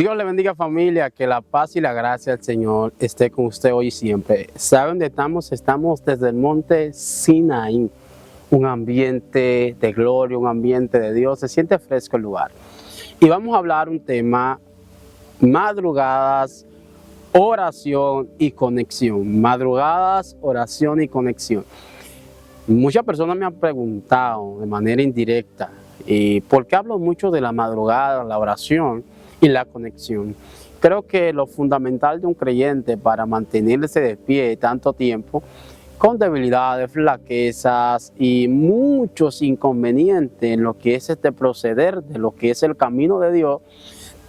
Dios le bendiga, familia, que la paz y la gracia del Señor esté con usted hoy y siempre. ¿Saben dónde estamos? Estamos desde el monte Sinaí, un ambiente de gloria, un ambiente de Dios. Se siente fresco el lugar. Y vamos a hablar un tema: madrugadas, oración y conexión. Madrugadas, oración y conexión. Muchas personas me han preguntado de manera indirecta, ¿por qué hablo mucho de la madrugada, la oración y la conexión? Creo que lo fundamental de un creyente para mantenerse de pie tanto tiempo, con debilidades, flaquezas y muchos inconvenientes en lo que es este proceder de lo que es el camino de Dios,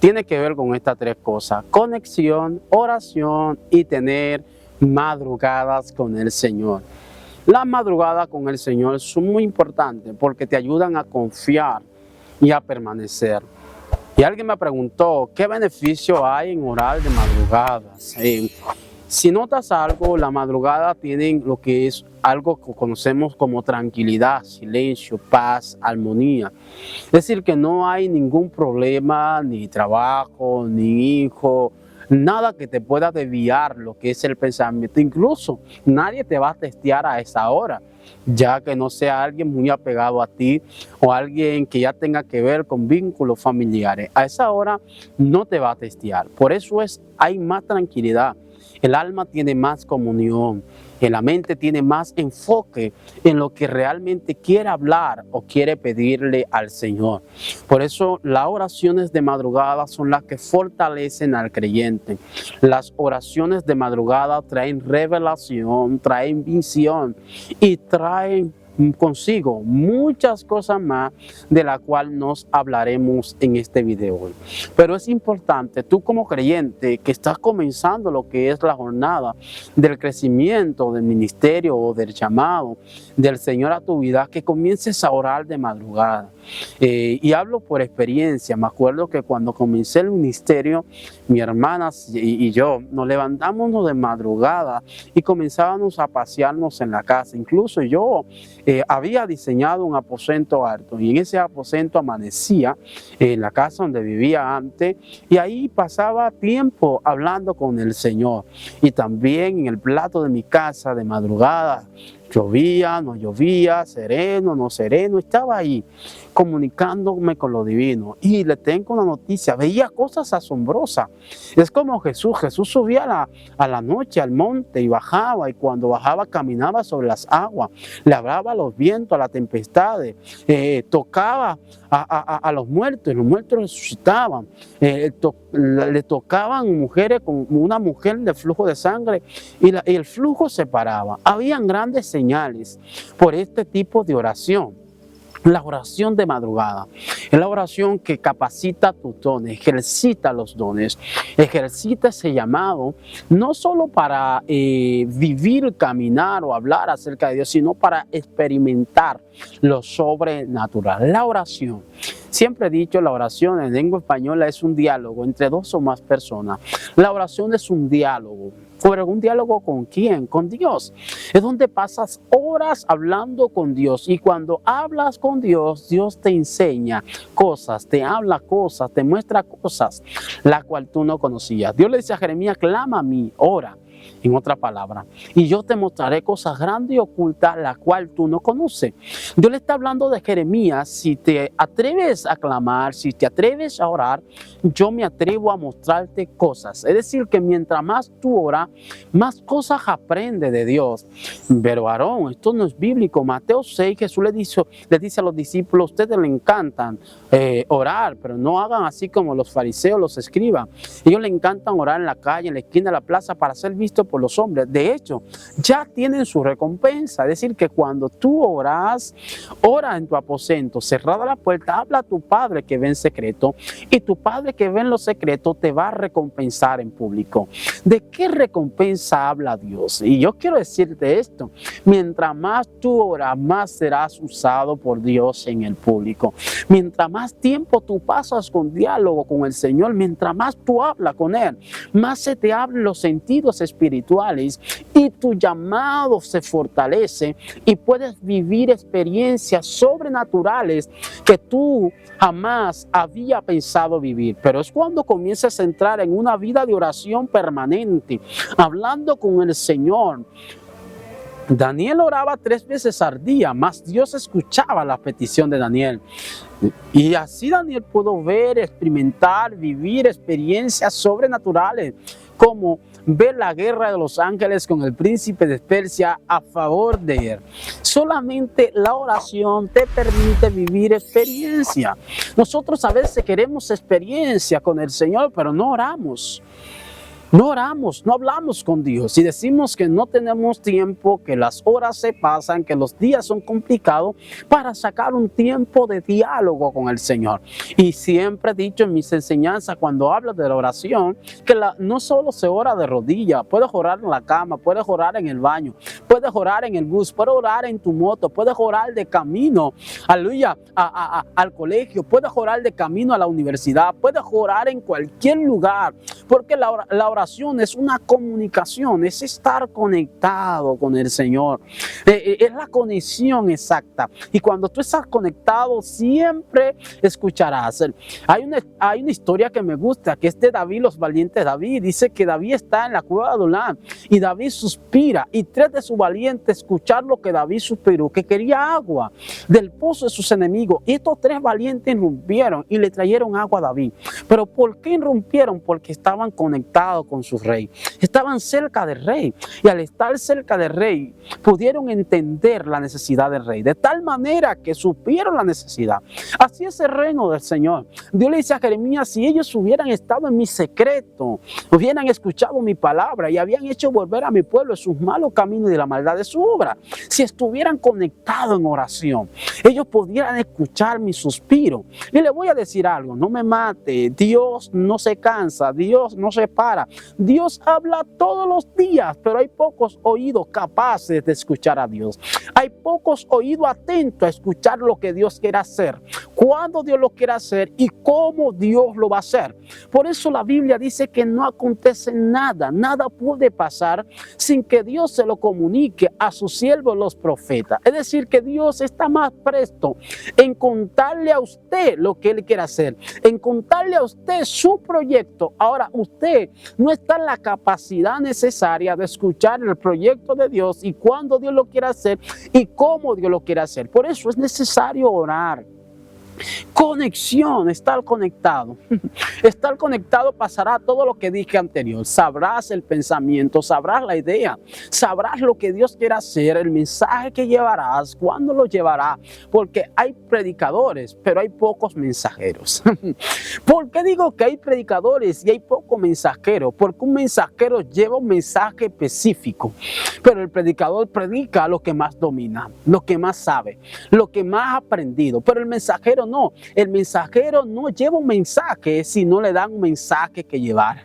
tiene que ver con estas tres cosas: conexión, oración y tener madrugadas con el Señor. Las madrugadas con el Señor son muy importantes porque te ayudan a confiar y a permanecer. Y alguien me preguntó, ¿qué beneficio hay en orar de madrugadas? Si notas algo, la madrugada tienen lo que es algo que conocemos como tranquilidad, silencio, paz, armonía. Es decir, que no hay ningún problema, ni trabajo, ni hijo, nada que te pueda desviar lo que es el pensamiento. Incluso nadie te va a testear a esa hora, ya que no sea alguien muy apegado a ti o alguien que ya tenga que ver con vínculos familiares. A esa hora no te va a testear. Por eso hay más tranquilidad. El alma tiene más comunión, la mente tiene más enfoque en lo que realmente quiere hablar o quiere pedirle al Señor. Por eso las oraciones de madrugada son las que fortalecen al creyente. Las oraciones de madrugada traen revelación, traen visión y traen consigo muchas cosas más de las cuales nos hablaremos en este video hoy. Pero es importante, tú como creyente que estás comenzando lo que es la jornada del crecimiento del ministerio o del llamado del Señor a tu vida, que comiences a orar de madrugada. Y hablo por experiencia. Me acuerdo que cuando comencé el ministerio, mi hermana y yo nos levantábamos de madrugada y comenzábamos a pasearnos en la casa. Incluso yo había diseñado un aposento alto y en ese aposento amanecía en la casa donde vivía antes, y ahí pasaba tiempo hablando con el Señor. Y también en el plato de mi casa de madrugada, llovía, no llovía, sereno, no sereno, estaba ahí comunicándome con lo divino. Y le tengo una noticia: veía cosas asombrosas. Es como Jesús subía a la noche al monte y bajaba, y cuando bajaba caminaba sobre las aguas, le hablaba a los vientos, a las tempestades, tocaba a los muertos, y los muertos resucitaban. Le tocaban mujeres, con una mujer de flujo de sangre, y el flujo se paraba. Habían grandes señales por este tipo de oración. La oración de madrugada es la oración que capacita tus dones, ejercita los dones, ejercita ese llamado, no solo para vivir, caminar o hablar acerca de Dios, sino para experimentar lo sobrenatural. La oración, siempre he dicho, la oración en lengua española es un diálogo entre dos o más personas. La oración es un diálogo. ¿Pero un diálogo con quién? Con Dios. Es donde pasas horas hablando con Dios, y cuando hablas con Dios, Dios te enseña cosas, te habla cosas, te muestra cosas, la cual tú no conocías. Dios le dice a Jeremías: clama a mí, ora. En otra palabra, y yo te mostraré cosas grandes y ocultas, las cuales tú no conoces. Dios le está hablando de Jeremías: si te atreves a clamar, si te atreves a orar, yo me atrevo a mostrarte cosas. Es decir, que mientras más tú oras, más cosas aprendes de Dios. Pero Aarón, esto no es bíblico. Mateo 6, Jesús le dice a los discípulos: ustedes le encantan orar, pero no hagan así como los fariseos, los escribas. Ellos le encantan orar en la calle, en la esquina de la plaza, para ser vistos por los hombres. De hecho, ya tienen su recompensa. Es decir, que cuando tú oras, ora en tu aposento, cerrada la puerta, habla a tu Padre que ve en secreto, y tu Padre que ve en lo secreto te va a recompensar en público. ¿De qué recompensa habla Dios? Y yo quiero decirte esto: mientras más tú oras, más serás usado por Dios en el público. Mientras más tiempo tú pasas con diálogo con el Señor, mientras más tú hablas con Él, más se te abren los sentidos espirituales y tu llamado se fortalece y puedes vivir experiencias sobrenaturales que tú jamás había pensado vivir. Pero es cuando comienzas a entrar en una vida de oración permanente, hablando con el Señor. Daniel oraba 3 veces al día, mas Dios escuchaba la petición de Daniel. Y así Daniel pudo ver, experimentar, vivir experiencias sobrenaturales, como ver la guerra de los ángeles con el príncipe de Persia a favor de él. Solamente la oración te permite vivir experiencia. Nosotros a veces queremos experiencia con el Señor, pero no oramos. No oramos, no hablamos con Dios y decimos que no tenemos tiempo, que las horas se pasan, que los días son complicados para sacar un tiempo de diálogo con el Señor. Y siempre he dicho en mis enseñanzas cuando hablo de la oración que no solo se ora de rodillas, puedes orar en la cama, puedes orar en el baño, puedes orar en el bus, puedes orar en tu moto, puedes orar de camino, aleluya, al colegio, puedes orar de camino a la universidad, puedes orar en cualquier lugar, porque la oración es una comunicación, es estar conectado con el Señor, es la conexión exacta. Y cuando tú estás conectado, siempre escucharás. Hay una historia que me gusta, que es de David, los valientes David. Dice que David está en la cueva de Adullam y David suspira, y 3 de sus valientes escucharon lo que David suspiró, que quería agua del pozo de sus enemigos. Y estos 3 valientes irrumpieron y le trajeron agua a David. Pero ¿por qué irrumpieron? Porque estaban conectados con su rey, estaban cerca del rey, y al estar cerca del rey pudieron entender la necesidad del rey, de tal manera que supieron la necesidad. Así es el reino del Señor. Dios le dice a Jeremías: si ellos hubieran estado en mi secreto, hubieran escuchado mi palabra y habían hecho volver a mi pueblo de sus malos caminos y de la maldad de su obra, si estuvieran conectados en oración, ellos pudieran escuchar mi suspiro. Y le voy a decir algo: no me mate, Dios no se cansa, Dios no se para. Dios habla todos los días, pero hay pocos oídos capaces de escuchar a Dios. Hay pocos oídos atentos a escuchar lo que Dios quiere hacer, cuándo Dios lo quiere hacer y cómo Dios lo va a hacer. Por eso la Biblia dice que no acontece nada, nada puede pasar sin que Dios se lo comunique a sus siervos los profetas. Es decir, que Dios está más presto en contarle a usted lo que Él quiere hacer, en contarle a usted su proyecto. Ahora, usted no está en la capacidad necesaria de escuchar el proyecto de Dios y cuándo Dios lo quiere hacer y cómo Dios lo quiere hacer. Por eso es necesario orar. Conexión, estar conectado. Estar conectado pasará todo lo que dije anterior. Sabrás el pensamiento, sabrás la idea, sabrás lo que Dios quiere hacer, el mensaje que llevarás, cuándo lo llevará. Porque hay predicadores, pero hay pocos mensajeros. ¿Por qué digo que hay predicadores y hay pocos mensajeros? Porque un mensajero lleva un mensaje específico, pero el predicador predica lo que más domina, lo que más sabe, lo que más ha aprendido. Pero el mensajero no, el mensajero no lleva un mensaje si no le dan un mensaje que llevar.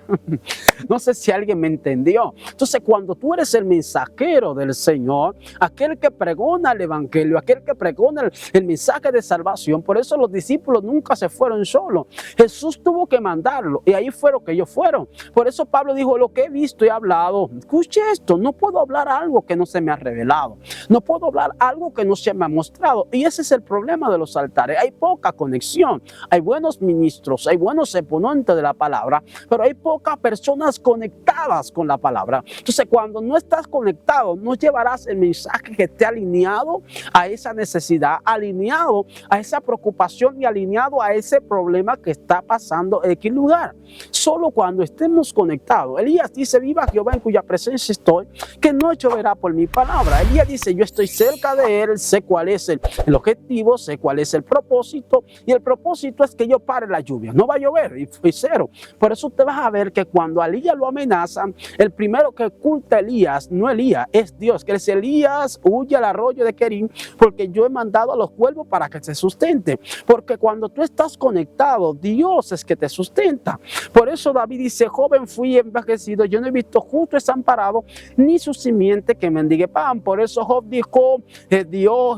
No sé si alguien me entendió. Entonces, cuando tú eres el mensajero del Señor, aquel que pregona el evangelio, aquel que pregona el mensaje de salvación, por eso los discípulos nunca se fueron solos. Jesús tuvo que mandarlo y ahí fueron que ellos fueron. Por eso Pablo dijo: lo que he visto y hablado. Escuche esto, no puedo hablar algo que no se me ha revelado, no puedo hablar algo que no se me ha mostrado. Y ese es el problema de los altares. Hay poca conexión, hay buenos ministros, hay buenos exponentes de la palabra, pero hay pocas personas conectadas con la palabra. Entonces, cuando no estás conectado, no llevarás el mensaje que esté alineado a esa necesidad, alineado a esa preocupación y alineado a ese problema que está pasando en aquel lugar. Solo cuando estemos conectados. Elías dice: viva Jehová en cuya presencia estoy, que no lloverá por mi palabra. Elías dice: yo estoy cerca de él, sé cuál es el objetivo, sé cuál es el propósito, y el propósito es que yo pare la lluvia. No va a llover, y cero. Por eso usted va a ver que cuando a Elías lo amenazan, el primero que oculta a Elías, no Elías, es Dios, que dice: Elías, huye al arroyo de Kerim, porque yo he mandado a los cuervos para que se sustenten. Porque cuando tú estás conectado, Dios es que te sustenta. Por eso David dice: joven fui envejecido, yo no he visto justo desamparado, ni su simiente que mendigue pan. Por eso Job dijo: Dios,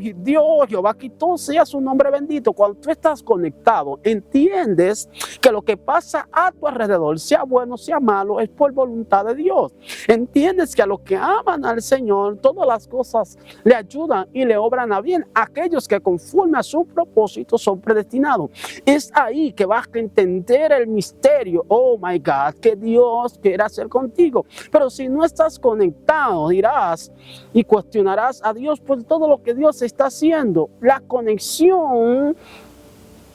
Jehová quitó sea su nombre bendito. Cuando cuando tú estás conectado, entiendes que lo que pasa a tu alrededor, sea bueno, sea malo, es por voluntad de Dios. Entiendes que a los que aman al Señor, todas las cosas le ayudan y le obran a bien. Aquellos que conforme a su propósito son predestinados. Es ahí que vas a entender el misterio, oh my God, que Dios quiere hacer contigo. Pero si no estás conectado, dirás y cuestionarás a Dios por todo lo que Dios está haciendo. La conexión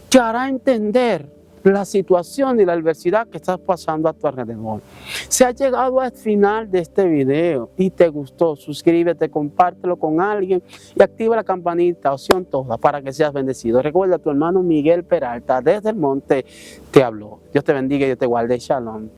te hará entender la situación y la adversidad que estás pasando a tu alrededor. Si has llegado al final de este video y te gustó, suscríbete, compártelo con alguien y activa la campanita, opción toda, para que seas bendecido. Recuerda, tu hermano Miguel Peralta desde el monte te habló. Dios te bendiga y Dios te guarde. Shalom.